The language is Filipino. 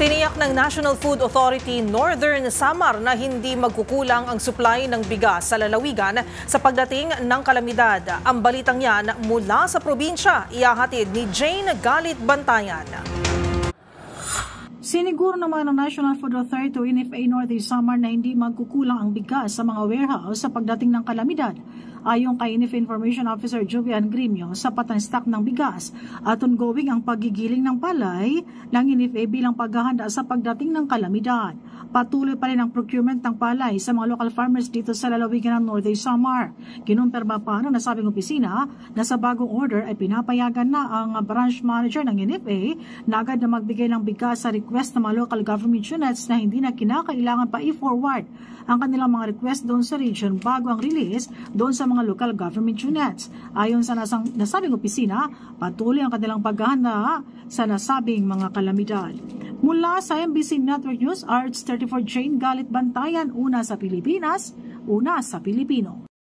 Tiniyak ng National Food Authority Northern Samar na hindi magkukulang ang supply ng bigas sa lalawigan sa pagdating ng kalamidad. Ang balitang yan mula sa probinsya, ihahatid ni Jane Galit Bantayan. Siniguro naman ng National Food Authority o NFA Northern Samar na hindi magkukulang ang bigas sa mga warehouse sa pagdating ng kalamidad. Ayon kay NFA Information Officer Jovian Grimio, sapat ang stock ng bigas at ongoing ang paggigiling ng palay ng NFA bilang paghahanda sa pagdating ng kalamidad. Patuloy pa rin ang procurement ng palay sa mga local farmers dito sa lalawigan ng Northern Samar. Kinumpirma pa ng nasabing opisina na sa bagong order ay pinapayagan na ang branch manager ng NFA na agad na magbigay ng bigas sa request ng mga local government units na hindi na kinakailangan pa i-forward ang kanilang mga request doon sa region bago ang release doon sa mga local government units. Ayon sa nasabing opisina, patuloy ang kanilang paghahanda sa nasabing mga kalamidad. Mula sa MBC Network News, RH34 Jane Galit Bantayan, una sa Pilipinas, una sa Pilipino.